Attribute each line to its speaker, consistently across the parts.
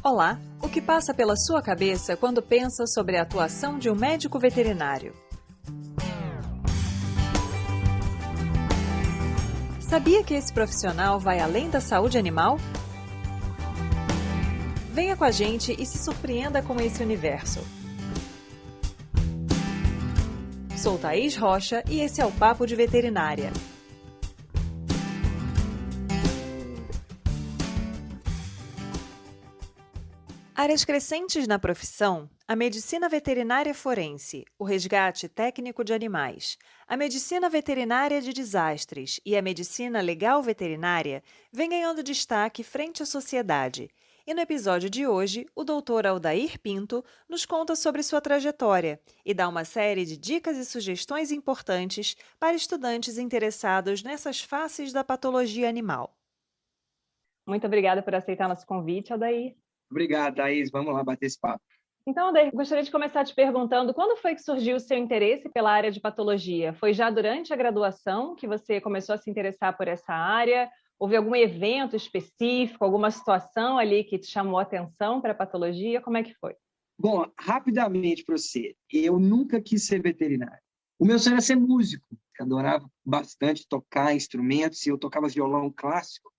Speaker 1: Olá! O que passa pela sua cabeça quando pensa sobre a atuação de um médico veterinário? Sabia que esse profissional vai além da saúde animal? Venha com a gente e se surpreenda com esse universo. Sou Thaís Rocha e esse é o Papo de Veterinária. Áreas crescentes na profissão: a medicina veterinária forense, o resgate técnico de animais, a medicina veterinária de desastres e a medicina legal veterinária vêm ganhando destaque frente à sociedade. E no episódio de hoje, o Dr. Aldair Pinto nos conta sobre sua trajetória e dá uma série de dicas e sugestões importantes para estudantes interessados nessas faces da patologia animal. Muito obrigada por aceitar nosso convite, Aldair.
Speaker 2: Obrigado, Thaís. Vamos lá bater esse papo.
Speaker 1: Então, Aldair, gostaria de começar te perguntando quando foi que surgiu o seu interesse pela área de patologia? Foi já durante a graduação que você começou a se interessar por essa área? Houve algum evento específico, alguma situação ali que te chamou a atenção para a patologia? Como é que foi?
Speaker 2: Bom, rapidamente para você, eu nunca quis ser veterinário. O meu sonho era ser músico. Eu adorava bastante tocar instrumentos e eu tocava violão clássico.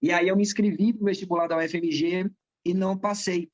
Speaker 2: E aí eu me inscrevi para o vestibular da UFMG e não passei,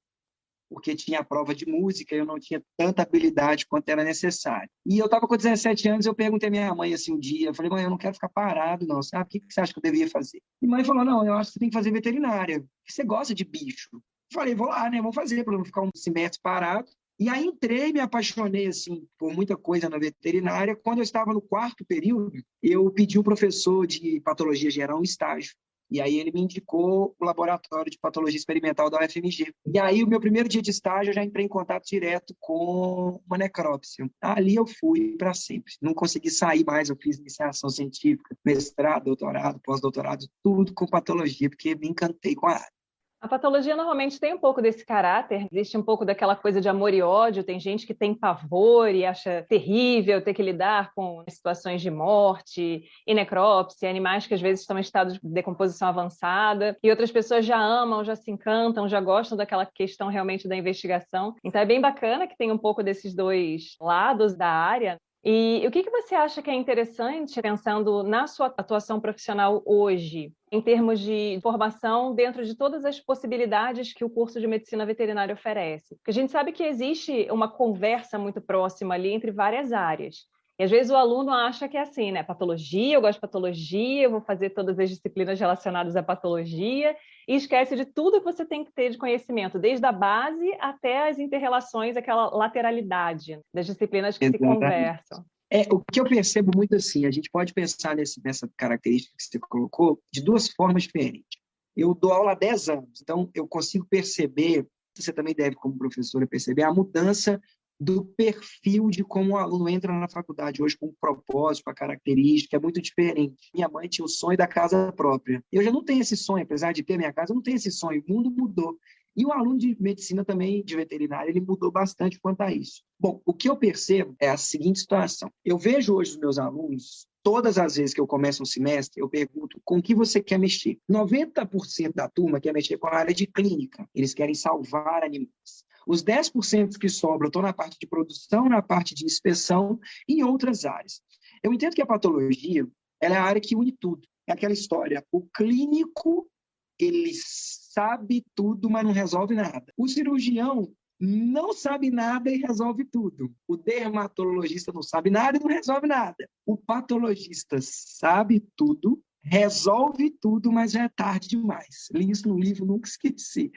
Speaker 2: porque tinha a prova de música e eu não tinha tanta habilidade quanto era necessário. E eu estava com 17 anos, eu perguntei à minha mãe assim um dia, eu falei, mãe, eu não quero ficar parado não, sabe? O que você acha que eu devia fazer? E mãe falou, não, eu acho que você tem que fazer veterinária, porque você gosta de bicho. Eu falei, vou lá, né, vou fazer, para não ficar um semestre parado. E aí entrei, me apaixonei assim, por muita coisa na veterinária. Quando eu estava no 4º período, eu pedi um professor de patologia geral um estágio. E aí ele me indicou o laboratório de patologia experimental da UFMG. E aí, o meu primeiro dia de estágio, eu já entrei em contato direto com uma necrópsia. Ali eu fui para sempre. Não consegui sair mais, eu fiz iniciação científica, mestrado, doutorado, pós-doutorado, tudo com patologia, porque me encantei com a área.
Speaker 1: A patologia normalmente tem um pouco desse caráter, existe um pouco daquela coisa de amor e ódio, tem gente que tem pavor e acha terrível ter que lidar com situações de morte e necrópsia, animais que às vezes estão em estado de decomposição avançada, e outras pessoas já amam, já se encantam, já gostam daquela questão realmente da investigação. Então é bem bacana que tem um pouco desses dois lados da área. E o que você acha que é interessante, pensando na sua atuação profissional hoje, em termos de formação dentro de todas as possibilidades que o curso de medicina veterinária oferece? Porque a gente sabe que existe uma conversa muito próxima ali entre várias áreas. E às vezes o aluno acha que é assim, né? Patologia, eu gosto de patologia, eu vou fazer todas as disciplinas relacionadas à patologia, e esquece de tudo que você tem que ter de conhecimento, desde a base até as inter-relações, aquela lateralidade das disciplinas que
Speaker 2: Exatamente.
Speaker 1: se conversam.
Speaker 2: O que eu percebo muito assim, a gente pode pensar nessa característica que você colocou de duas formas diferentes. Eu dou aula há 10 anos, então eu consigo perceber, você também deve, como professora, perceber a mudança do perfil de como o aluno entra na faculdade hoje com um propósito, a característica, é muito diferente. Minha mãe tinha o sonho da casa própria. Eu já não tenho esse sonho, apesar de ter minha casa, eu não tenho esse sonho. O mundo mudou. E o aluno de medicina também, de veterinária, ele mudou bastante quanto a isso. Bom, o que eu percebo é a seguinte situação. Eu vejo hoje os meus alunos, todas as vezes que eu começo um semestre, eu pergunto com que você quer mexer. 90% da turma quer mexer com a área de clínica. Eles querem salvar animais. Os 10% que sobram estão na parte de produção, na parte de inspeção e em outras áreas. Eu entendo que a patologia ela é a área que une tudo. É aquela história, o clínico ele sabe tudo, mas não resolve nada. O cirurgião não sabe nada e resolve tudo. O dermatologista não sabe nada e não resolve nada. O patologista sabe tudo, resolve tudo, mas já é tarde demais. Li isso no livro, nunca esqueci.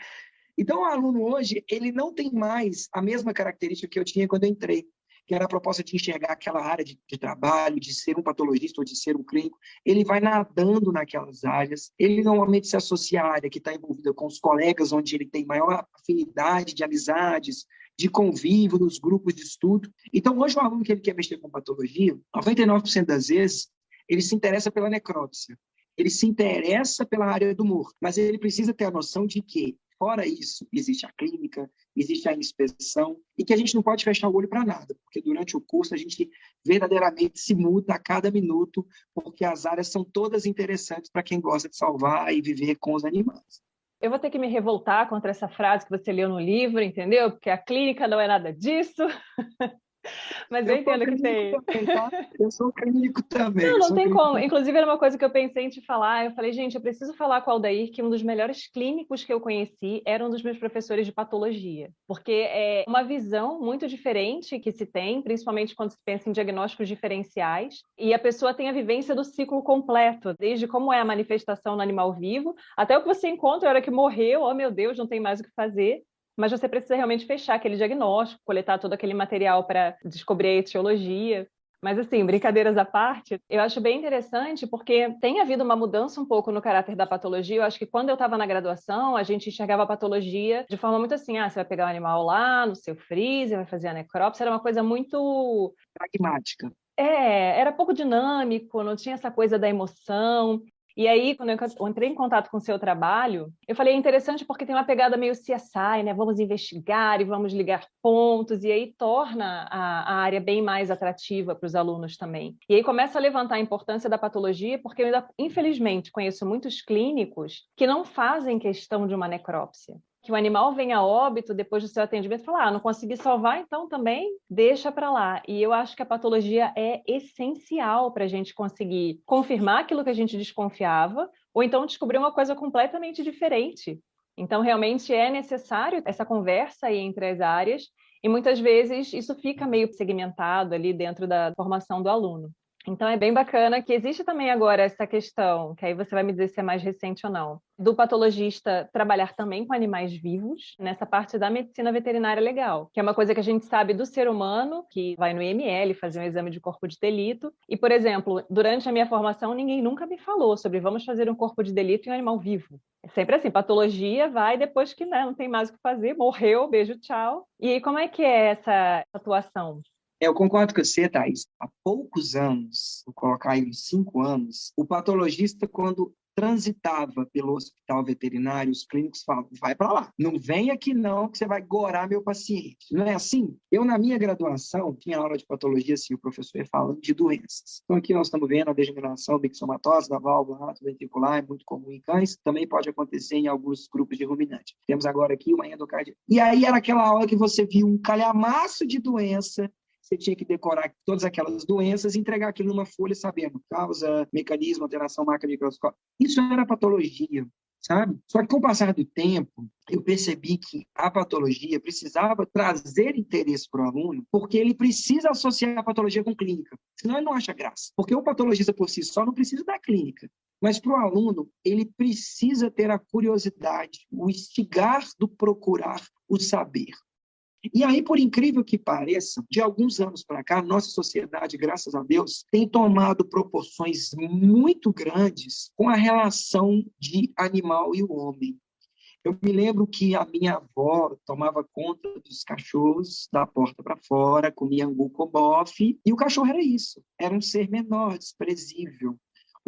Speaker 2: Então, o aluno hoje, ele não tem mais a mesma característica que eu tinha quando eu entrei, que era a proposta de enxergar aquela área de trabalho, de ser um patologista ou de ser um clínico. Ele vai nadando naquelas áreas, ele normalmente se associa à área que está envolvida com os colegas, onde ele tem maior afinidade de amizades, de convívio, nos grupos de estudo. Então, hoje, o aluno que ele quer mexer com patologia, 99% das vezes, ele se interessa pela necrópsia, ele se interessa pela área do morto, mas ele precisa ter a noção de que fora isso, existe a clínica, existe a inspeção, e que a gente não pode fechar o olho para nada, porque durante o curso a gente verdadeiramente se muda a cada minuto, porque as áreas são todas interessantes para quem gosta de salvar e viver com os animais.
Speaker 1: Eu vou ter que me revoltar contra essa frase que você leu no livro, entendeu? Porque a clínica não é nada disso. Mas eu
Speaker 2: Eu sou
Speaker 1: entendo que
Speaker 2: clínico
Speaker 1: tem.
Speaker 2: também, tá? Eu sou clínico também.
Speaker 1: Não,
Speaker 2: Eu
Speaker 1: não
Speaker 2: sou
Speaker 1: tem
Speaker 2: clínico
Speaker 1: como.
Speaker 2: também.
Speaker 1: Inclusive, era uma coisa que eu pensei em te falar. Eu falei, gente, eu preciso falar com o Aldair, que um dos melhores clínicos que eu conheci era um dos meus professores de patologia. Porque é uma visão muito diferente que se tem, principalmente quando se pensa em diagnósticos diferenciais. E a pessoa tem a vivência do ciclo completo, desde como é a manifestação no animal vivo, até o que você encontra a hora que morreu, oh meu Deus, não tem mais o que fazer. Mas você precisa realmente fechar aquele diagnóstico, coletar todo aquele material para descobrir a etiologia. Mas, assim, brincadeiras à parte, eu acho bem interessante porque tem havido uma mudança um pouco no caráter da patologia. Eu acho que quando eu estava na graduação, a gente enxergava a patologia de forma muito assim, você vai pegar o animal lá no seu freezer, vai fazer a necrópsia, era uma coisa muito...
Speaker 2: Pragmática.
Speaker 1: Era pouco dinâmico, não tinha essa coisa da emoção. E aí, quando eu entrei em contato com o seu trabalho, eu falei, é interessante porque tem uma pegada meio CSI, né? Vamos investigar e vamos ligar pontos, e aí torna a área bem mais atrativa para os alunos também. E aí começa a levantar a importância da patologia, porque eu ainda, infelizmente, conheço muitos clínicos que não fazem questão de uma necrópsia. Que o animal venha a óbito depois do seu atendimento e fala, não consegui salvar, então também deixa para lá. E eu acho que a patologia é essencial para a gente conseguir confirmar aquilo que a gente desconfiava, ou então descobrir uma coisa completamente diferente. Então, realmente é necessário essa conversa aí entre as áreas, e muitas vezes isso fica meio segmentado ali dentro da formação do aluno. Então é bem bacana que existe também agora essa questão, que aí você vai me dizer se é mais recente ou não, do patologista trabalhar também com animais vivos, nessa parte da medicina veterinária legal, que é uma coisa que a gente sabe do ser humano, que vai no IML fazer um exame de corpo de delito. E, por exemplo, durante a minha formação, ninguém nunca me falou sobre vamos fazer um corpo de delito em um animal vivo. É sempre assim, patologia vai depois que não tem mais o que fazer, morreu, beijo, tchau. E aí, como é que é essa atuação?
Speaker 2: Eu concordo com você, Thaís. Há poucos anos, vou colocar aí uns 5 anos, o patologista, quando transitava pelo hospital veterinário, os clínicos falavam, vai para lá, não vem aqui não, que você vai gorar meu paciente. Não é assim? Eu, na minha graduação, tinha aula de patologia, assim, o professor ia falando de doenças. Então, aqui nós estamos vendo a degeneração mixomatose da válvula ato-ventricular, é muito comum em cães, também pode acontecer em alguns grupos de ruminantes. Temos agora aqui uma endocardia. E aí era aquela aula que você viu um calhamaço de doença, você tinha que decorar todas aquelas doenças e entregar aquilo numa folha sabendo causa, mecanismo, alteração, marca microscópica. Isso era patologia, sabe? Só que com o passar do tempo, eu percebi que a patologia precisava trazer interesse para o aluno, porque ele precisa associar a patologia com clínica, senão ele não acha graça. Porque o patologista por si só não precisa da clínica. Mas para o aluno, ele precisa ter a curiosidade, o instigar do procurar o saber. E aí, por incrível que pareça, de alguns anos para cá, nossa sociedade, graças a Deus, tem tomado proporções muito grandes com a relação de animal e o homem. Eu me lembro que a minha avó tomava conta dos cachorros da porta para fora, comia angu com bofe, e o cachorro era isso, era um ser menor, desprezível.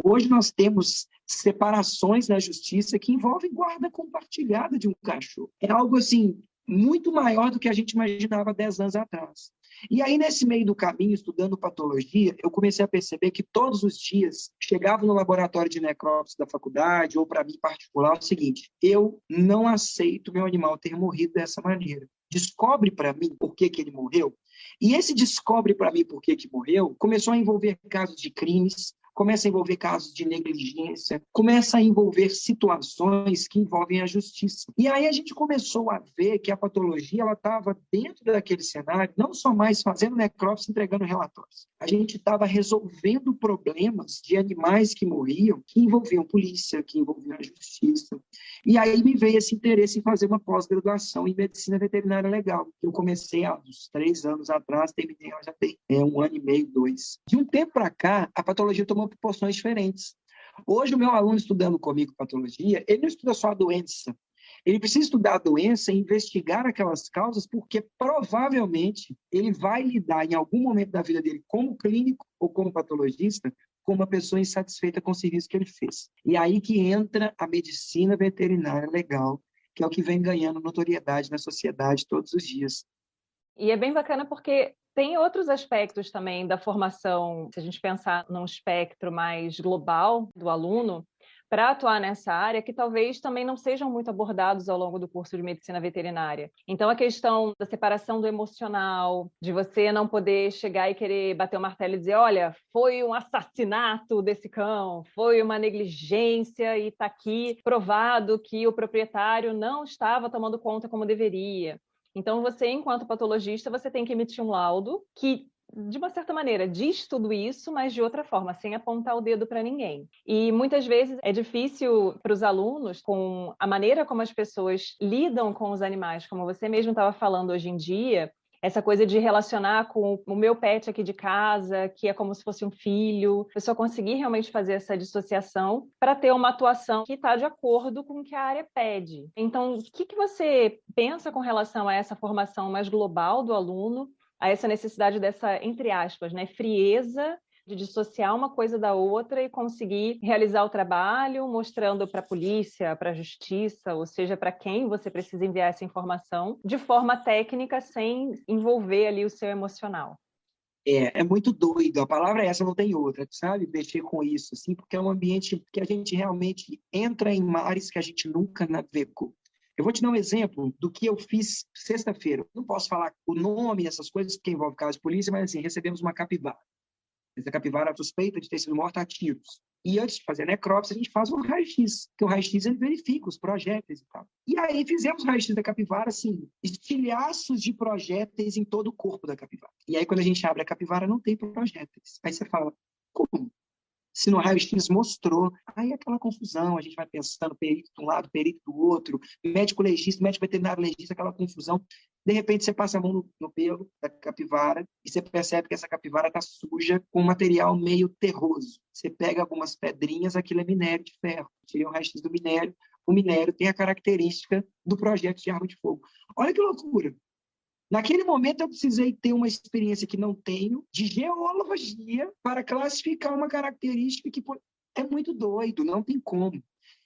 Speaker 2: Hoje nós temos separações na justiça que envolvem guarda compartilhada de um cachorro. É algo assim muito maior do que a gente imaginava 10 anos atrás. E aí, nesse meio do caminho, estudando patologia, eu comecei a perceber que todos os dias chegava no laboratório de necrópsia da faculdade, ou para mim em particular, o seguinte: eu não aceito meu animal ter morrido dessa maneira. Descobre para mim por que ele morreu. E esse descobre para mim por que morreu começou a envolver casos de crimes, começa a envolver casos de negligência, começa a envolver situações que envolvem a justiça. E aí a gente começou a ver que a patologia ela estava dentro daquele cenário, não só mais fazendo necrópsia, entregando relatórios. A gente estava resolvendo problemas de animais que morriam, que envolviam polícia, que envolviam a justiça. E aí me veio esse interesse em fazer uma pós-graduação em medicina veterinária legal. Eu comecei há uns 3 anos atrás, terminei, já tem 1 ano e meio, 2. De um tempo para cá, a patologia tomou proporções diferentes. Hoje, o meu aluno estudando comigo patologia, ele não estuda só a doença. Ele precisa estudar a doença e investigar aquelas causas, porque provavelmente ele vai lidar em algum momento da vida dele como clínico ou como patologista com uma pessoa insatisfeita com o serviço que ele fez. E aí que entra a medicina veterinária legal, que é o que vem ganhando notoriedade na sociedade todos os dias.
Speaker 1: E é bem bacana porque tem outros aspectos também da formação, se a gente pensar num espectro mais global do aluno, para atuar nessa área que talvez também não sejam muito abordados ao longo do curso de medicina veterinária. Então, a questão da separação do emocional, de você não poder chegar e querer bater o martelo e dizer, olha, foi um assassinato desse cão, foi uma negligência e está aqui provado que o proprietário não estava tomando conta como deveria. Então, você, enquanto patologista, você tem que emitir um laudo que, de uma certa maneira, diz tudo isso, mas de outra forma, sem apontar o dedo para ninguém. E muitas vezes é difícil para os alunos, com a maneira como as pessoas lidam com os animais, como você mesmo estava falando hoje em dia, essa coisa de relacionar com o meu pet aqui de casa, que é como se fosse um filho, a pessoa conseguir realmente fazer essa dissociação para ter uma atuação que está de acordo com o que a área pede. Então, o que você pensa com relação a essa formação mais global do aluno, a essa necessidade dessa, entre aspas, né, frieza de dissociar uma coisa da outra e conseguir realizar o trabalho, mostrando para a polícia, para a justiça, ou seja, para quem você precisa enviar essa informação, de forma técnica, sem envolver ali o seu emocional.
Speaker 2: É muito doido, a palavra é essa, não tem outra, sabe? Mexer com isso, assim, porque é um ambiente que a gente realmente entra em mares que a gente nunca navegou. Eu vou te dar um exemplo do que eu fiz sexta-feira. Não posso falar o nome, essas coisas, porque envolve caso de polícia, mas assim, recebemos uma capivara. Essa capivara suspeita de ter sido morta a tiros. E antes de fazer a necrópsia, a gente faz um raio-x, que o raio-x ele verifica os projéteis e tal. E aí fizemos o raio-x da capivara, assim, estilhaços de projéteis em todo o corpo da capivara. E aí quando a gente abre a capivara, não tem projéteis. Aí você fala, como? Se no raio-x mostrou, aí aquela confusão, a gente vai pensando, perito de um lado, perito do outro, médico legista, médico veterinário legista, aquela confusão. De repente, você passa a mão no pelo da capivara e você percebe que essa capivara está suja com um material meio terroso. Você pega algumas pedrinhas, aquilo é minério de ferro. Tirei o raio-x do minério, o minério tem a característica do projeto de arma de fogo. Olha que loucura! Naquele momento, eu precisei ter uma experiência que não tenho de geologia para classificar uma característica que é muito doido, não tem como.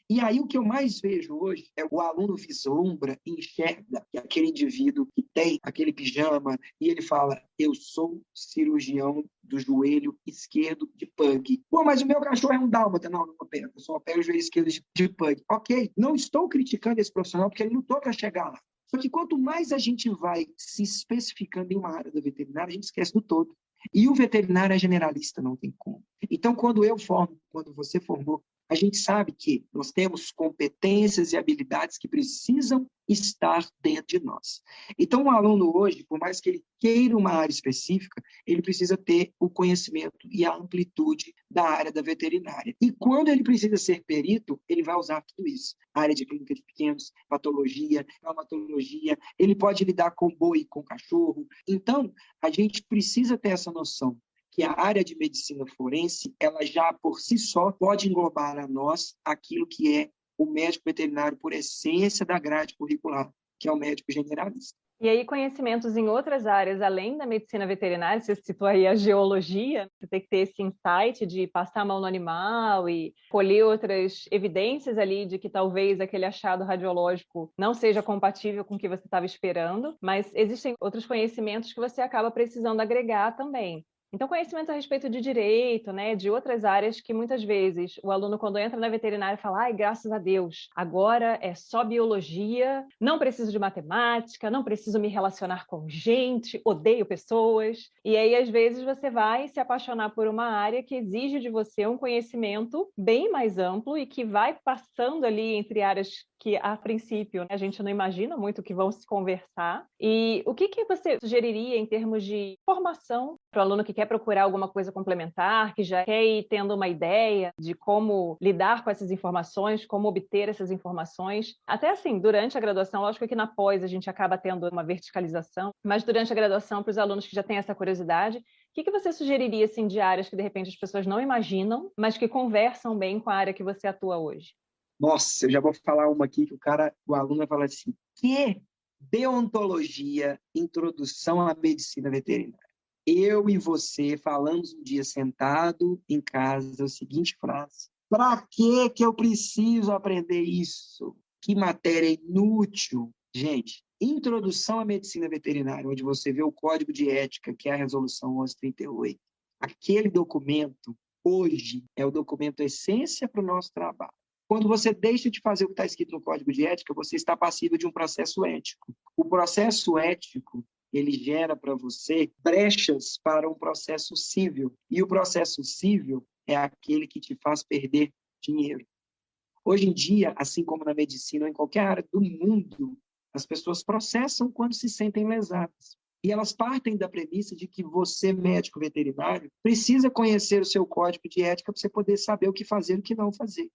Speaker 2: E aí, o que eu mais vejo hoje é o aluno vislumbra, enxerga que aquele indivíduo que tem aquele pijama e ele fala, eu sou cirurgião do joelho esquerdo de pug. Pô, mas o meu cachorro é um dálmata. Não, não opero, eu só opero o joelho esquerdo de pug. Ok, não estou criticando esse profissional porque ele lutou para chegar lá. Só que quanto mais a gente vai se especificando em uma área da veterinária, a gente esquece do todo. E o veterinário é generalista, não tem como. Então, quando eu formo, quando você formou, a gente sabe que nós temos competências e habilidades que precisam estar dentro de nós. Então, um aluno hoje, por mais que ele queira uma área específica, ele precisa ter o conhecimento e a amplitude da área da veterinária. E quando ele precisa ser perito, ele vai usar tudo isso. A área de clínica de pequenos, patologia, traumatologia, ele pode lidar com boi, com cachorro. Então, a gente precisa ter essa noção que a área de medicina forense, ela já por si só pode englobar a nós aquilo que é o médico veterinário por essência da grade curricular, que é o médico generalista.
Speaker 1: E aí, conhecimentos em outras áreas, além da medicina veterinária, você citou aí a geologia, você tem que ter esse insight de passar a mão no animal e colher outras evidências ali de que talvez aquele achado radiológico não seja compatível com o que você estava esperando, mas existem outros conhecimentos que você acaba precisando agregar também. Então, conhecimento a respeito de direito, né, de outras áreas que muitas vezes o aluno, quando entra na veterinária, fala, ai, graças a Deus, agora é só biologia, não preciso de matemática, não preciso me relacionar com gente, odeio pessoas. E aí, às vezes, você vai se apaixonar por uma área que exige de você um conhecimento bem mais amplo e que vai passando ali entre áreas que, a princípio, né, a gente não imagina muito que vão se conversar. E o que você sugeriria em termos de formação para o aluno que quer procurar alguma coisa complementar, que já quer ir tendo uma ideia de como lidar com essas informações, como obter essas informações? Até assim, durante a graduação, lógico que na pós a gente acaba tendo uma verticalização, mas durante a graduação, para os alunos que já têm essa curiosidade, o que você sugeriria assim, de áreas que de repente as pessoas não imaginam, mas que conversam bem com a área que você atua hoje?
Speaker 2: Nossa, eu já vou falar uma aqui que o aluno vai falar assim, que deontologia, introdução à medicina veterinária. Eu e você falamos um dia sentado em casa a seguinte frase, para que eu preciso aprender isso? Que matéria inútil. Gente, introdução à medicina veterinária, onde você vê o código de ética, que é a resolução 1138. Aquele documento, hoje, é o documento essência para o nosso trabalho. Quando você deixa de fazer o que está escrito no Código de Ética, você está passível de um processo ético. O processo ético, ele gera para você brechas para um processo cível. E o processo cível é aquele que te faz perder dinheiro. Hoje em dia, assim como na medicina ou em qualquer área do mundo, as pessoas processam quando se sentem lesadas. E elas partem da premissa de que você, médico veterinário, precisa conhecer o seu código de ética para você poder saber o que fazer e o que não fazer.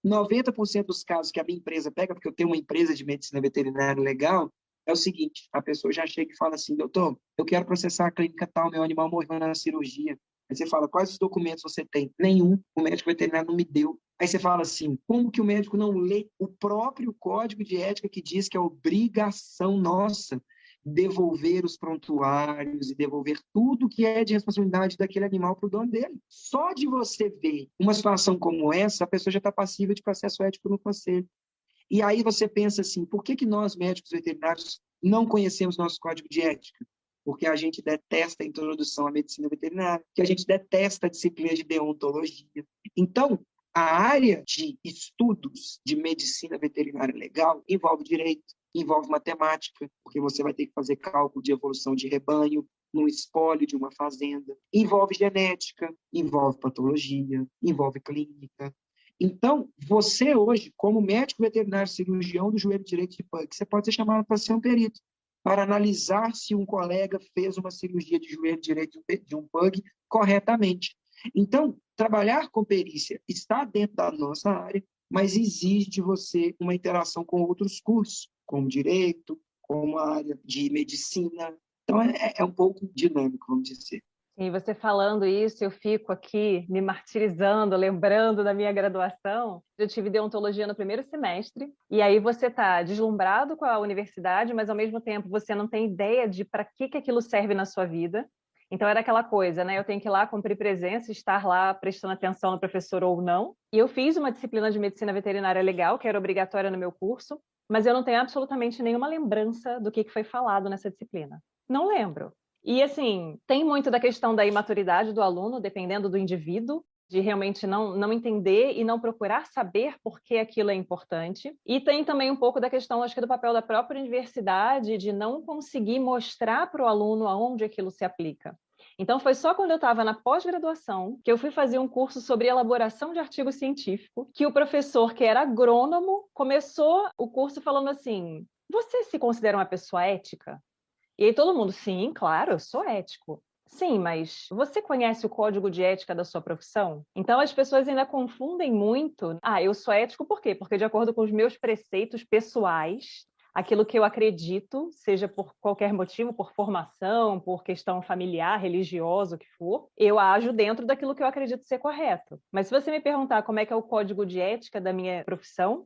Speaker 2: 90% dos casos que a minha empresa pega, porque eu tenho uma empresa de medicina veterinária legal, é o seguinte, a pessoa já chega e fala assim, doutor, eu quero processar a clínica tal, meu animal morreu na cirurgia. Aí você fala, quais os documentos você tem? Nenhum, o médico veterinário não me deu. Aí você fala assim, como que o médico não lê o próprio código de ética que diz que é obrigação nossa devolver os prontuários e devolver tudo que é de responsabilidade daquele animal para o dono dele. Só de você ver uma situação como essa, a pessoa já está passível de processo ético no conselho. E aí você pensa assim, por que nós, médicos veterinários, não conhecemos nosso código de ética? Porque a gente detesta a introdução à medicina veterinária, que a gente detesta a disciplina de deontologia. Então, a área de estudos de medicina veterinária legal envolve direito, envolve matemática, porque você vai ter que fazer cálculo de evolução de rebanho no espólio de uma fazenda, envolve genética, envolve patologia, envolve clínica. Então, você hoje, como médico veterinário cirurgião do joelho direito de pug, você pode ser chamado para ser um perito, para analisar se um colega fez uma cirurgia de joelho direito de um pug corretamente. Então, trabalhar com perícia está dentro da nossa área, mas exige de você uma interação com outros cursos, como direito, como a área de medicina. Então, é um pouco dinâmico, vamos dizer.
Speaker 1: E você falando isso, eu fico aqui me martirizando, lembrando da minha graduação. Eu tive deontologia no primeiro semestre, e aí você está deslumbrado com a universidade, mas ao mesmo tempo você não tem ideia de para que aquilo serve na sua vida. Então era aquela coisa, né? Eu tenho que ir lá cumprir presença, estar lá prestando atenção no professor ou não. E eu fiz uma disciplina de medicina veterinária legal, que era obrigatória no meu curso, mas eu não tenho absolutamente nenhuma lembrança do que foi falado nessa disciplina. Não lembro. E, assim, tem muito da questão da imaturidade do aluno, dependendo do indivíduo, de realmente não entender e não procurar saber por que aquilo é importante. E tem também um pouco da questão, acho que, do papel da própria universidade, de não conseguir mostrar para o aluno aonde aquilo se aplica. Então, foi só quando eu estava na pós-graduação que eu fui fazer um curso sobre elaboração de artigo científico, que o professor, que era agrônomo, começou o curso falando assim, você se considera uma pessoa ética? E aí todo mundo, sim, claro, eu sou ético. Sim, mas você conhece o código de ética da sua profissão? Então as pessoas ainda confundem muito. Ah, eu sou ético por quê? Porque de acordo com os meus preceitos pessoais, aquilo que eu acredito, seja por qualquer motivo, por formação, por questão familiar, religiosa, o que for, eu ajo dentro daquilo que eu acredito ser correto. Mas se você me perguntar como é que é o código de ética da minha profissão,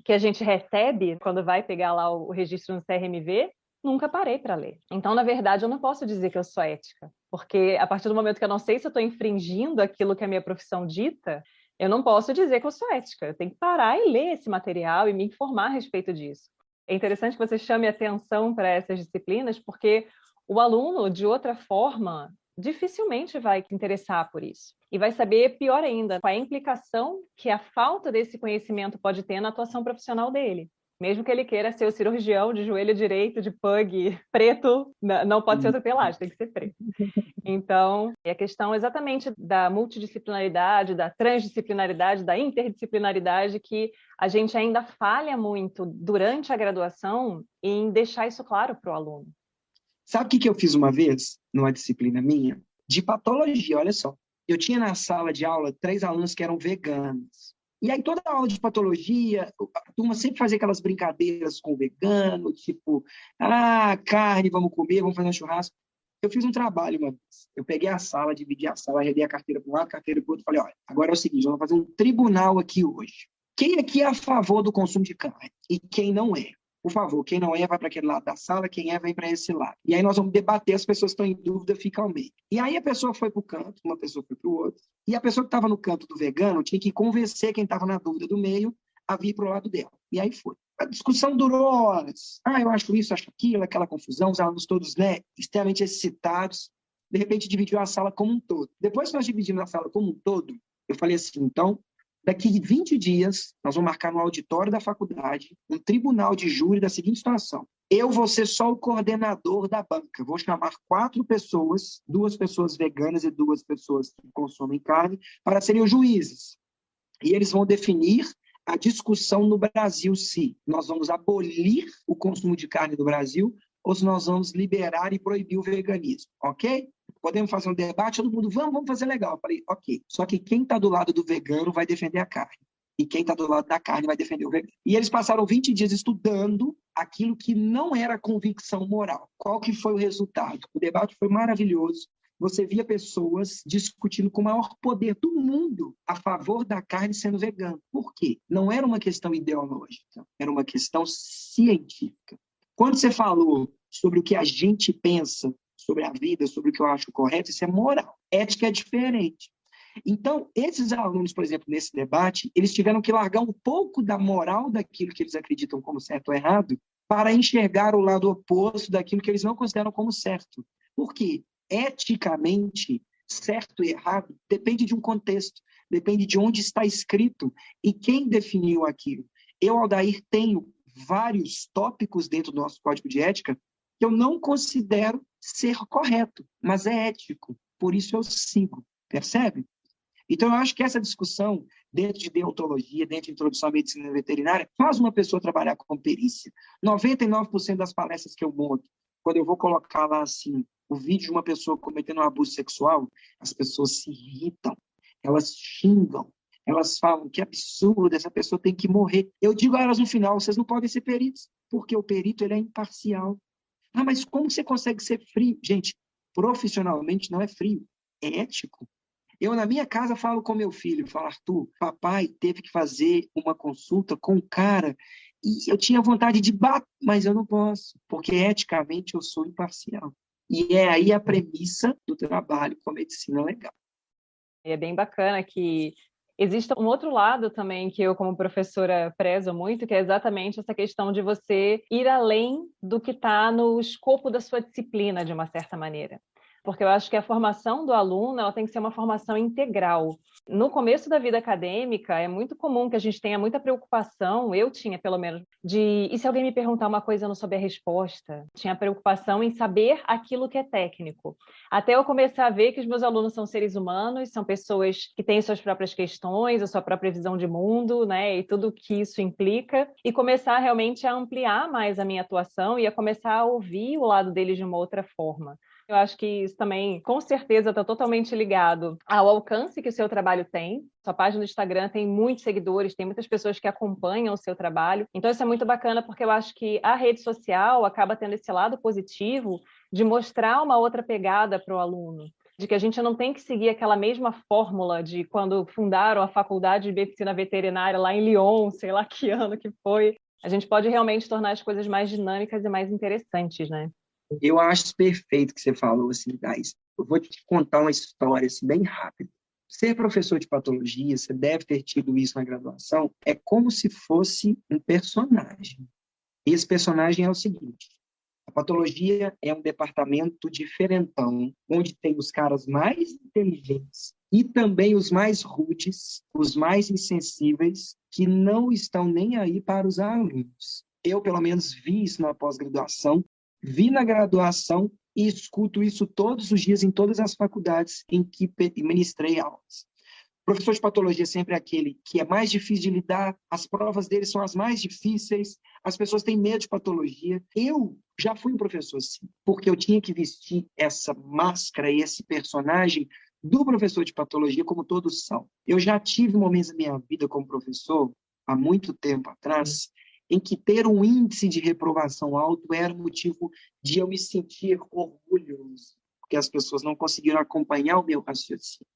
Speaker 1: que a gente recebe quando vai pegar lá o registro no CRMV, nunca parei para ler. Então, na verdade, eu não posso dizer que eu sou ética, porque a partir do momento que eu não sei se eu estou infringindo aquilo que a minha profissão dita, eu não posso dizer que eu sou ética. Eu tenho que parar e ler esse material e me informar a respeito disso. É interessante que você chame atenção para essas disciplinas, porque o aluno, de outra forma, dificilmente vai se interessar por isso. E vai saber, pior ainda, qual é a implicação que a falta desse conhecimento pode ter na atuação profissional dele. Mesmo que ele queira ser o cirurgião de joelho direito, de pug, preto, não pode ser outra pelagem, tem que ser preto. Então, é a questão exatamente da multidisciplinaridade, da transdisciplinaridade, da interdisciplinaridade, que a gente ainda falha muito durante a graduação em deixar isso claro para o aluno.
Speaker 2: Sabe o que eu fiz uma vez, numa disciplina minha? De patologia, olha só. Eu tinha na sala de aula 3 alunos que eram veganos. E aí, toda aula de patologia, a turma sempre fazia aquelas brincadeiras com o vegano, tipo, carne, vamos comer, vamos fazer um churrasco. Eu fiz um trabalho uma vez. Eu peguei a sala, dividi a sala, arredei a carteira para um lado, a carteira para o outro, falei, olha, agora é o seguinte, vamos fazer um tribunal aqui hoje. Quem aqui é a favor do consumo de carne? E quem não é? Por favor, quem não é, vai para aquele lado da sala, quem é, vem para esse lado. E aí nós vamos debater, as pessoas que estão em dúvida ficam ao meio. E aí a pessoa foi para o canto, uma pessoa foi para o outro, e a pessoa que estava no canto do vegano tinha que convencer quem estava na dúvida do meio a vir para o lado dela. E aí foi. A discussão durou horas. Eu acho isso, acho aquilo, aquela confusão, os alunos todos, extremamente excitados. De repente, dividiu a sala como um todo. Depois que nós dividimos a sala como um todo, eu falei assim, então, Daqui 20 dias, nós vamos marcar no auditório da faculdade um tribunal de júri da seguinte situação. Eu vou ser só o coordenador da banca. Vou chamar 4 pessoas, 2 pessoas veganas e 2 pessoas que consomem carne, para serem os juízes. E eles vão definir a discussão no Brasil se nós vamos abolir o consumo de carne do Brasil ou se nós vamos liberar e proibir o veganismo, ok? Podemos fazer um debate, todo mundo, vamos fazer legal. Eu falei, ok. Só que quem está do lado do vegano vai defender a carne. E quem está do lado da carne vai defender o vegano. E eles passaram 20 dias estudando aquilo que não era convicção moral. Qual que foi o resultado? O debate foi maravilhoso. Você via pessoas discutindo com o maior poder do mundo a favor da carne sendo vegana. Por quê? Não era uma questão ideológica, era uma questão científica. Quando você falou sobre o que a gente pensa sobre a vida, sobre o que eu acho correto, isso é moral. Ética é diferente. Então, esses alunos, por exemplo, nesse debate, eles tiveram que largar um pouco da moral daquilo que eles acreditam como certo ou errado para enxergar o lado oposto daquilo que eles não consideram como certo. Por quê? Eticamente, certo e errado depende de um contexto, depende de onde está escrito e quem definiu aquilo. Eu, Aldair, tenho vários tópicos dentro do nosso código de ética que eu não considero ser correto, mas é ético, por isso eu sigo, percebe? Então, eu acho que essa discussão, dentro de deontologia, dentro de introdução à medicina veterinária, faz uma pessoa trabalhar com perícia. 99% das palestras que eu monto, quando eu vou colocar lá, assim, o vídeo de uma pessoa cometendo um abuso sexual, as pessoas se irritam, elas xingam, elas falam que absurdo, essa pessoa tem que morrer. Eu digo a elas no final, vocês não podem ser peritos, porque o perito ele é imparcial. Ah, mas como você consegue ser frio? Gente, profissionalmente não é frio, é ético. Eu, na minha casa, falo com meu filho, falo, Arthur, papai teve que fazer uma consulta com um cara e eu tinha vontade de bater, mas eu não posso, porque eticamente eu sou imparcial. E é aí a premissa do trabalho com a medicina legal.
Speaker 1: É bem bacana que existe um outro lado também que eu, como professora, prezo muito, que é exatamente essa questão de você ir além do que está no escopo da sua disciplina, de uma certa maneira. Porque eu acho que a formação do aluno ela tem que ser uma formação integral. No começo da vida acadêmica, é muito comum que a gente tenha muita preocupação, eu tinha pelo menos, e se alguém me perguntar uma coisa eu não souber a resposta? Tinha preocupação em saber aquilo que é técnico. Até eu começar a ver que os meus alunos são seres humanos, são pessoas que têm suas próprias questões, a sua própria visão de mundo, né, e tudo que isso implica, e começar realmente a ampliar mais a minha atuação e a começar a ouvir o lado deles de uma outra forma. Eu acho que isso também, com certeza, está totalmente ligado ao alcance que o seu trabalho tem. Sua página do Instagram tem muitos seguidores, tem muitas pessoas que acompanham o seu trabalho. Então, isso é muito bacana, porque eu acho que a rede social acaba tendo esse lado positivo de mostrar uma outra pegada para o aluno. De que a gente não tem que seguir aquela mesma fórmula de quando fundaram a faculdade de medicina veterinária lá em Lyon, sei lá que ano que foi. A gente pode realmente tornar as coisas mais dinâmicas e mais interessantes, né?
Speaker 2: Eu acho perfeito que você falou, assim, Thais. Eu vou te contar uma história assim, bem rápida. Ser professor de patologia, você deve ter tido isso na graduação, é como se fosse um personagem. E esse personagem é o seguinte: a patologia é um departamento diferentão, onde tem os caras mais inteligentes e também os mais rudes, os mais insensíveis, que não estão nem aí para os alunos. Eu, pelo menos, vi isso na pós-graduação, vi na graduação e escuto isso todos os dias em todas as faculdades em que ministrei aulas. O professor de patologia é sempre aquele que é mais difícil de lidar, as provas dele são as mais difíceis, as pessoas têm medo de patologia. Eu já fui um professor assim, porque eu tinha que vestir essa máscara e esse personagem do professor de patologia, como todos são. Eu já tive momentos da minha vida como professor, há muito tempo atrás, em que ter um índice de reprovação alto era motivo de eu me sentir orgulhoso, porque as pessoas não conseguiram acompanhar o meu raciocínio.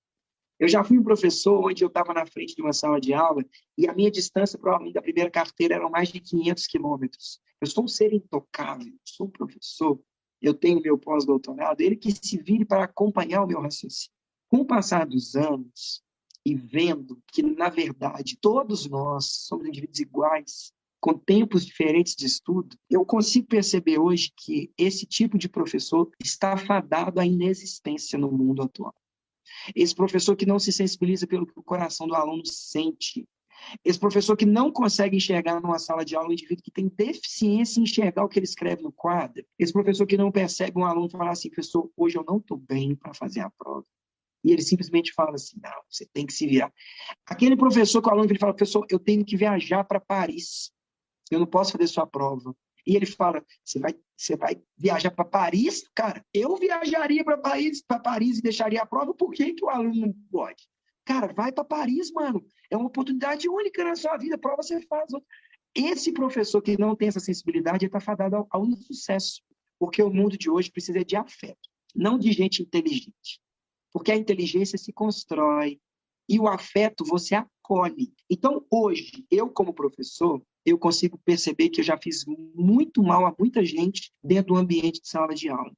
Speaker 2: Eu já fui um professor onde eu estava na frente de uma sala de aula e a minha distância, provavelmente, da primeira carteira eram mais de 500 quilômetros. Eu sou um ser intocável, sou um professor, eu tenho meu pós-doutorado, ele que se vire para acompanhar o meu raciocínio. Com o passar dos anos e vendo que, na verdade, todos nós somos indivíduos iguais, com tempos diferentes de estudo, eu consigo perceber hoje que esse tipo de professor está fadado à inexistência no mundo atual. esse professor que não se sensibiliza pelo que o coração do aluno sente, esse professor que não consegue enxergar numa sala de aula um indivíduo que tem deficiência em enxergar o que ele escreve no quadro, esse professor que não percebe um aluno falar assim, professor, hoje eu não estou bem para fazer a prova. E ele simplesmente fala assim, não, você tem que se virar. Aquele professor que o aluno ele fala, professor, eu tenho que viajar para Paris, eu não posso fazer sua prova. E ele fala, você vai viajar para Paris? Cara, eu viajaria para Paris e deixaria a prova, por que que o aluno não pode? Cara, vai para Paris, mano. É uma oportunidade única na sua vida, prova você faz. Esse professor que não tem essa sensibilidade, ele está fadado ao insucesso, porque o mundo de hoje precisa de afeto, não de gente inteligente. Porque a inteligência se constrói e o afeto você acolhe. Então, hoje, eu como professor, eu consigo perceber que eu já fiz muito mal a muita gente dentro do ambiente de sala de aula.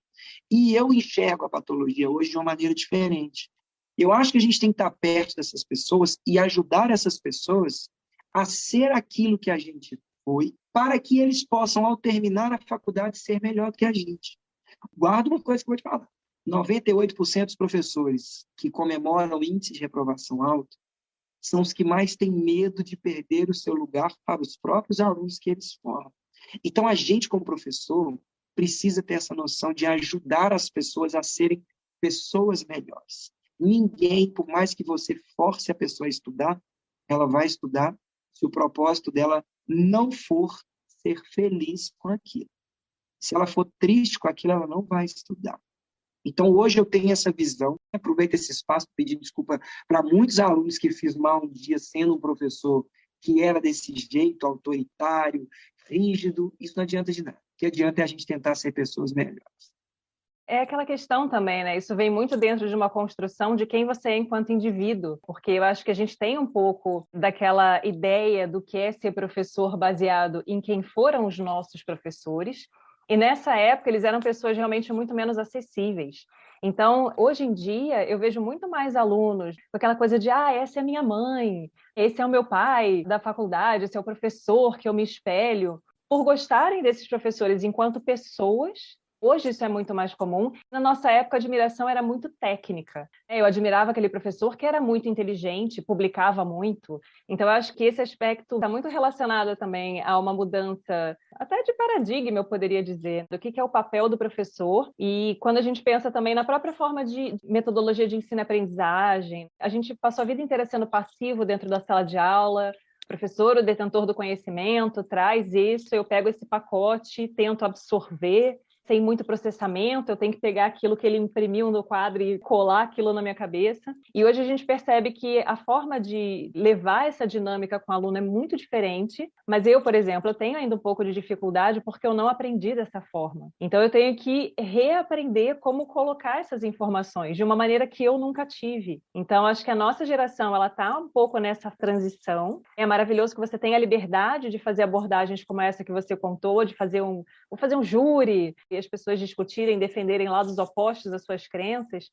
Speaker 2: E eu enxergo a patologia hoje de uma maneira diferente. Eu acho que a gente tem que estar perto dessas pessoas e ajudar essas pessoas a ser aquilo que a gente foi, para que eles possam, ao terminar a faculdade, ser melhor do que a gente. Guarda uma coisa que eu vou te falar. 98% dos professores que comemoram o índice de reprovação alto são os que mais têm medo de perder o seu lugar para os próprios alunos que eles formam. Então, a gente, como professor, precisa ter essa noção de ajudar as pessoas a serem pessoas melhores. Ninguém, por mais que você force a pessoa a estudar, ela vai estudar se o propósito dela não for ser feliz com aquilo. Se ela for triste com aquilo, ela não vai estudar. Então, hoje eu tenho essa visão, aproveito esse espaço para pedir desculpa para muitos alunos que fiz mal um dia sendo um professor que era desse jeito, autoritário, rígido, isso não adianta de nada. O que adianta é a gente tentar ser pessoas melhores.
Speaker 1: É aquela questão também, né? Isso vem muito dentro de uma construção de quem você é enquanto indivíduo, porque eu acho que a gente tem um pouco daquela ideia do que é ser professor baseado em quem foram os nossos professores, e nessa época eles eram pessoas realmente muito menos acessíveis. Então, hoje em dia, eu vejo muito mais alunos com aquela coisa de essa é a minha mãe, esse é o meu pai da faculdade, esse é o professor que eu me espelho, por gostarem desses professores enquanto pessoas. Hoje isso é muito mais comum. Na nossa época, a admiração era muito técnica. Eu admirava aquele professor que era muito inteligente, publicava muito. Então, eu acho que esse aspecto está muito relacionado também a uma mudança, até de paradigma, eu poderia dizer, do que é o papel do professor. E quando a gente pensa também na própria forma de metodologia de ensino-aprendizagem, a gente passou a vida inteira sendo passivo dentro da sala de aula. O professor, o detentor do conhecimento, traz isso, eu pego esse pacote, tento absorver, sem muito processamento, eu tenho que pegar aquilo que ele imprimiu no quadro e colar aquilo na minha cabeça. E hoje a gente percebe que a forma de levar essa dinâmica com o aluno é muito diferente, mas eu, por exemplo, eu tenho ainda um pouco de dificuldade porque eu não aprendi dessa forma. Então eu tenho que reaprender como colocar essas informações de uma maneira que eu nunca tive. Então acho que a nossa geração, ela está um pouco nessa transição. É maravilhoso que você tenha a liberdade de fazer abordagens como essa que você contou, de fazer vou fazer um júri, e as pessoas discutirem, defenderem lados opostos às suas crenças,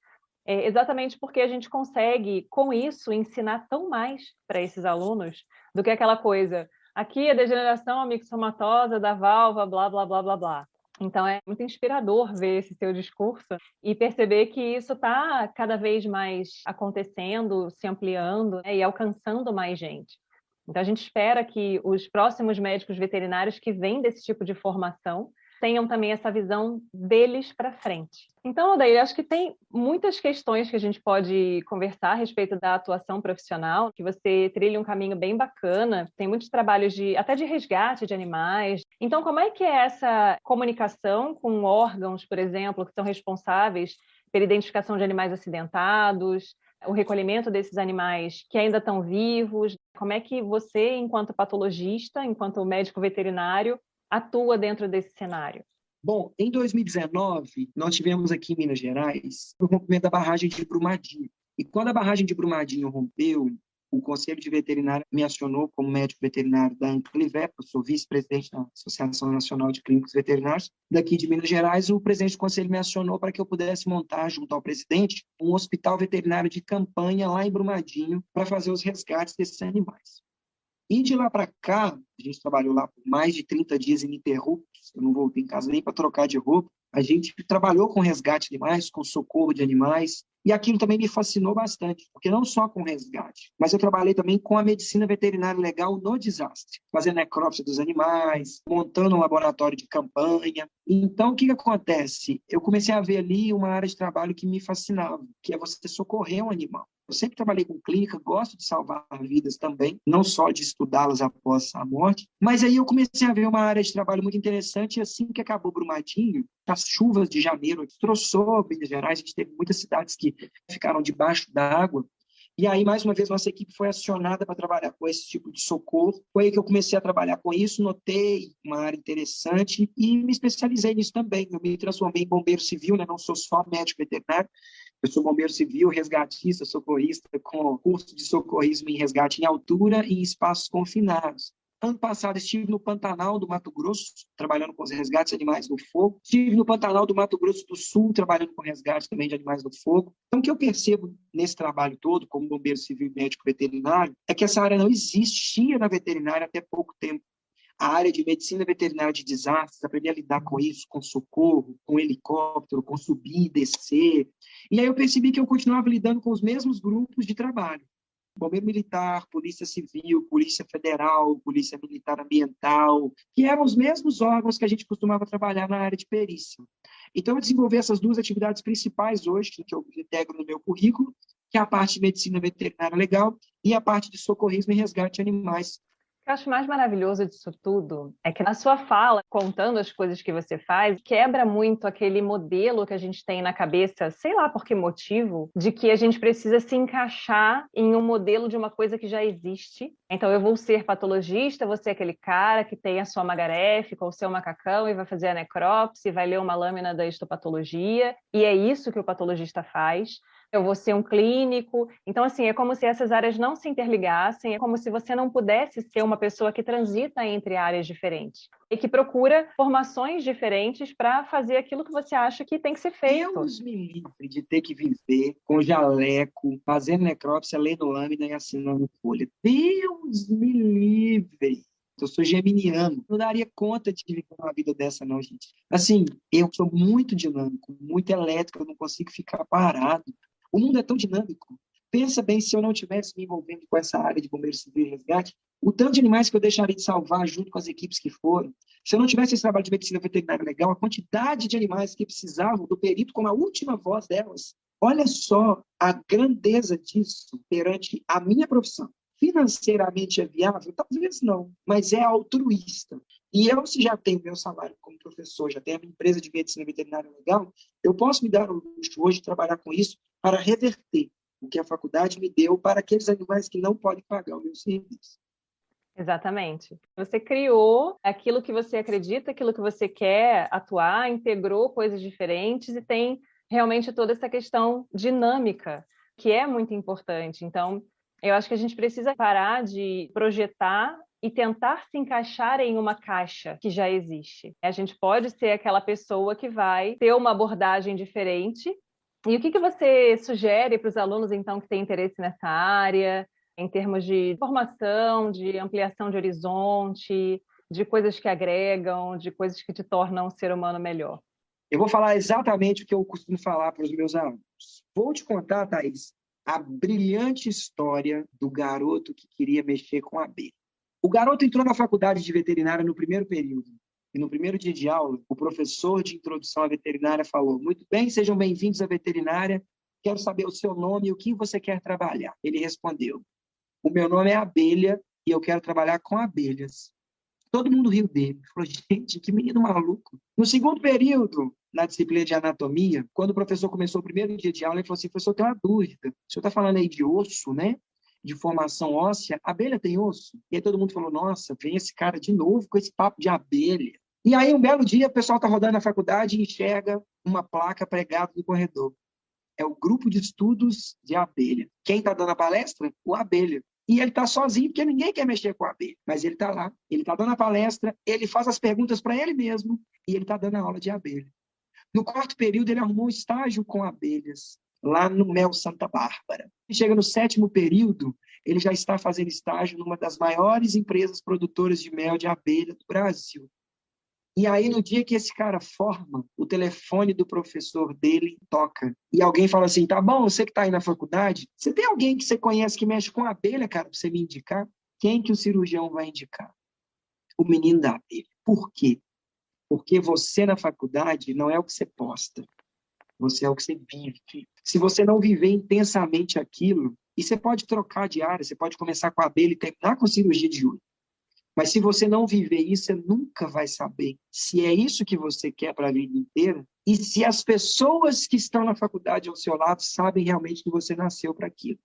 Speaker 1: exatamente porque a gente consegue, com isso, ensinar tão mais para esses alunos do que aquela coisa, aqui a degeneração amixomatosa da valva, blá, blá, blá, blá, blá. Então, é muito inspirador ver esse seu discurso e perceber que isso está cada vez mais acontecendo, se ampliando, né, e alcançando mais gente. Então, a gente espera que os próximos médicos veterinários que vêm desse tipo de formação tenham também essa visão deles para frente. Então, Odair, acho que tem muitas questões que a gente pode conversar a respeito da atuação profissional, que você trilha um caminho bem bacana, tem muitos trabalhos até de resgate de animais. Então, como é que é essa comunicação com órgãos, por exemplo, que são responsáveis pela identificação de animais acidentados, o recolhimento desses animais que ainda estão vivos? Como é que você, enquanto patologista, enquanto médico veterinário, atua dentro desse cenário?
Speaker 2: Bom, em 2019, nós tivemos aqui em Minas Gerais o rompimento da barragem de Brumadinho. E quando a barragem de Brumadinho rompeu, o Conselho de Veterinário me acionou como médico veterinário da Anclivep, eu sou vice-presidente da Associação Nacional de Clínicos Veterinários daqui de Minas Gerais. O presidente do conselho me acionou para que eu pudesse montar, junto ao presidente, um hospital veterinário de campanha lá em Brumadinho para fazer os resgates desses animais. E de lá para cá, a gente trabalhou lá por mais de 30 dias ininterruptos, eu não voltei em casa nem para trocar de roupa, A gente trabalhou com resgate de animais, com socorro de animais, e aquilo também me fascinou bastante, porque não só com resgate, mas eu trabalhei também com a medicina veterinária legal no desastre, fazendo necrópsia dos animais, montando um laboratório de campanha. Então, o que acontece? Eu comecei a ver ali uma área de trabalho que me fascinava, que é você socorrer um animal. Eu sempre trabalhei com clínica, gosto de salvar vidas também, não só de estudá-las após a morte, mas aí eu comecei a ver uma área de trabalho muito interessante, e assim que acabou Brumadinho, as chuvas de janeiro destroçou Minas Gerais, a gente teve muitas cidades que ficaram debaixo d'água, e aí, mais uma vez, nossa equipe foi acionada para trabalhar com esse tipo de socorro. Foi aí que eu comecei a trabalhar com isso, notei uma área interessante e me especializei nisso também. Eu me transformei em bombeiro civil, né? Não sou só médico veterinário, eu sou bombeiro civil, resgatista, socorrista, com curso de socorrismo em resgate em altura e em espaços confinados. Ano passado estive no Pantanal do Mato Grosso, trabalhando com os resgates de animais no fogo. Estive no Pantanal do Mato Grosso do Sul, trabalhando com resgate também de animais no fogo. Então, o que eu percebo nesse trabalho todo, como bombeiro civil e médico veterinário, é que essa área não existia na veterinária até pouco tempo. A área de medicina veterinária de desastres, aprender a lidar com isso, com socorro, com helicóptero, com subir e descer. E aí eu percebi que eu continuava lidando com os mesmos grupos de trabalho. Bombeiro Militar, Polícia Civil, Polícia Federal, Polícia Militar Ambiental, que eram os mesmos órgãos que a gente costumava trabalhar na área de perícia. Então, eu desenvolvi essas duas atividades principais hoje, que eu integro no meu currículo, que é a parte de medicina veterinária legal e a parte de socorrismo e resgate de animais.
Speaker 1: O que eu acho mais maravilhoso disso tudo é que na sua fala, contando as coisas que você faz, quebra muito aquele modelo que a gente tem na cabeça, sei lá por que motivo, de que a gente precisa se encaixar em um modelo de uma coisa que já existe. Então, eu vou ser patologista, vou ser aquele cara que tem a sua magarefe com o seu macacão e vai fazer a necrópsia, vai ler uma lâmina da histopatologia, e é isso que o patologista faz. Eu vou ser um clínico. Então, assim, é como se essas áreas não se interligassem, é como se você não pudesse ser uma pessoa que transita entre áreas diferentes e que procura formações diferentes para fazer aquilo que você acha que tem que ser feito.
Speaker 2: Deus me livre de ter que viver com jaleco, fazendo necrópsia, lendo lâmina e assinando folha. Deus me livre! Eu sou geminiano, não daria conta de viver uma vida dessa, não, gente. Assim, eu sou muito dinâmico, muito elétrico, eu não consigo ficar parado. O mundo é tão dinâmico. Pensa bem, se eu não tivesse me envolvendo com essa área de bombeiro civil e resgate, o tanto de animais que eu deixaria de salvar junto com as equipes que foram. Se eu não tivesse esse trabalho de medicina veterinária legal, a quantidade de animais que precisavam do perito como a última voz delas. Olha só a grandeza disso perante a minha profissão. Financeiramente é viável? Talvez não, mas é altruísta. E eu, se já tenho meu salário como professor, já tenho a minha empresa de medicina veterinária legal, eu posso me dar o luxo hoje de trabalhar com isso para reverter o que a faculdade me deu para aqueles animais que não podem pagar o meu serviço.
Speaker 1: Exatamente. Você criou aquilo que você acredita, aquilo que você quer atuar, integrou coisas diferentes e tem realmente toda essa questão dinâmica, que é muito importante. Então, eu acho que a gente precisa parar de projetar e tentar se encaixar em uma caixa que já existe. A gente pode ser aquela pessoa que vai ter uma abordagem diferente. E o que você sugere para os alunos, então, que têm interesse nessa área, em termos de formação, de ampliação de horizonte, de coisas que agregam, de coisas que te tornam um ser humano melhor?
Speaker 2: Eu vou falar exatamente o que eu costumo falar para os meus alunos. Vou te contar, Thaís, a brilhante história do garoto que queria mexer com abelha. O garoto entrou na faculdade de veterinária no primeiro período. E no primeiro dia de aula, o professor de introdução à veterinária falou: muito bem, sejam bem-vindos à veterinária, quero saber o seu nome e o que você quer trabalhar. Ele respondeu: o meu nome é Abelha e eu quero trabalhar com abelhas. Todo mundo riu dele. Falou: gente, que menino maluco. No segundo período, na disciplina de anatomia, quando o professor começou o primeiro dia de aula, ele falou assim: professor, eu tenho uma dúvida. O senhor está falando aí de osso, né? De formação óssea. Abelha tem osso? E aí todo mundo falou: nossa, vem esse cara de novo com esse papo de abelha. E aí, um belo dia, o pessoal está rodando na faculdade e enxerga uma placa pregada no corredor. É o grupo de estudos de abelha. Quem está dando a palestra? O Abelha. E ele está sozinho, porque ninguém quer mexer com a abelha. Mas ele está lá, ele está dando a palestra, ele faz as perguntas para ele mesmo e ele está dando a aula de abelha. No quarto período, ele arrumou um estágio com abelhas, lá no Mel Santa Bárbara. E chega no sétimo período, ele já está fazendo estágio numa das maiores empresas produtoras de mel de abelha do Brasil. E aí, no dia que esse cara forma, o telefone do professor dele toca. E alguém fala assim, tá bom, você que está aí na faculdade, você tem alguém que você conhece que mexe com abelha, cara, para você me indicar? Quem que o cirurgião vai indicar? O menino da abelha. Por quê? Porque você na faculdade não é o que você posta. Você é o que você vive. Se você não viver intensamente aquilo, e você pode trocar de área, você pode começar com a abelha e terminar com cirurgia de olho. Mas se você não viver isso, você nunca vai saber se é isso que você quer para a vida inteira e se as pessoas que estão na faculdade ao seu lado sabem realmente que você nasceu para aquilo.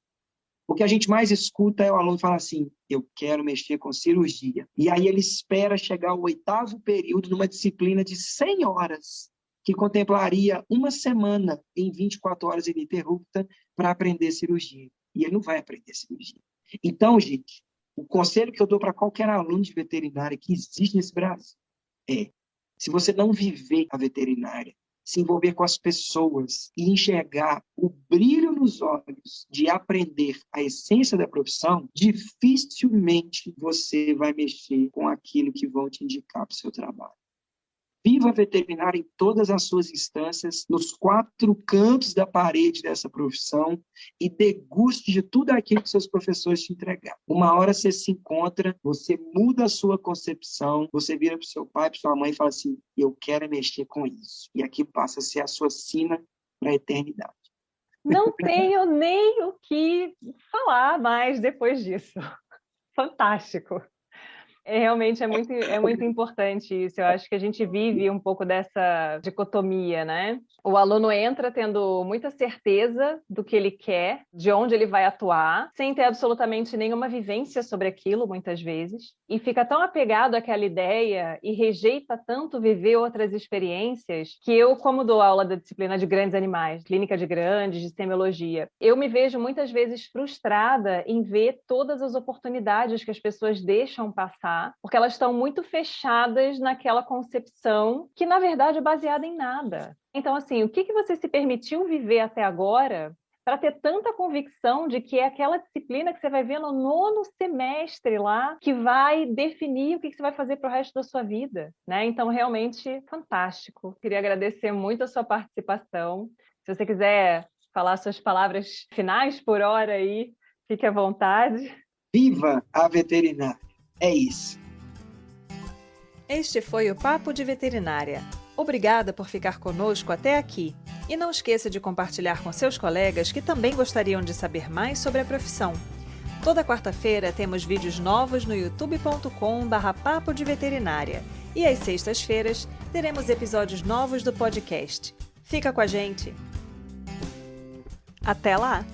Speaker 2: O que a gente mais escuta é o aluno falar assim, eu quero mexer com cirurgia. E aí ele espera chegar ao 8º período numa disciplina de 100 horas, que contemplaria uma semana em 24 horas ininterrupta para aprender cirurgia. E ele não vai aprender cirurgia. Então, gente, o conselho que eu dou para qualquer aluno de veterinária que existe nesse Brasil é, se você não viver a veterinária, se envolver com as pessoas e enxergar o brilho nos olhos de aprender a essência da profissão, dificilmente você vai mexer com aquilo que vão te indicar para o seu trabalho. Viva a veterinária em todas as suas instâncias, nos 4 cantos da parede dessa profissão e deguste de tudo aquilo que seus professores te entregaram. Uma hora você se encontra, você muda a sua concepção, você vira para o seu pai, para sua mãe e fala assim, eu quero mexer com isso. E aqui passa a ser a sua sina para a eternidade.
Speaker 1: Não tenho nem o que falar mais depois disso. Fantástico. Realmente é muito importante isso. Eu acho que a gente vive um pouco dessa dicotomia, né? O aluno entra tendo muita certeza do que ele quer, de onde ele vai atuar, sem ter absolutamente nenhuma vivência sobre aquilo, muitas vezes, e fica tão apegado àquela ideia e rejeita tanto viver outras experiências que eu, como dou aula da disciplina de grandes animais, clínica de grandes, de semiologia, eu me vejo muitas vezes frustrada em ver todas as oportunidades que as pessoas deixam passar porque elas estão muito fechadas naquela concepção que, na verdade, é baseada em nada. Então, assim, o que você se permitiu viver até agora para ter tanta convicção de que é aquela disciplina que você vai ver no 9º semestre lá que vai definir o que você vai fazer para o resto da sua vida, né? Então, realmente, fantástico. Queria agradecer muito a sua participação. Se você quiser falar suas palavras finais por hora aí, fique à vontade.
Speaker 2: Viva a veterinária! É isso.
Speaker 3: Este foi o Papo de Veterinária. Obrigada por ficar conosco até aqui. E não esqueça de compartilhar com seus colegas que também gostariam de saber mais sobre a profissão. Toda quarta-feira temos vídeos novos no youtube.com/papo de veterinária. E às sextas-feiras teremos episódios novos do podcast. Fica com a gente! Até lá!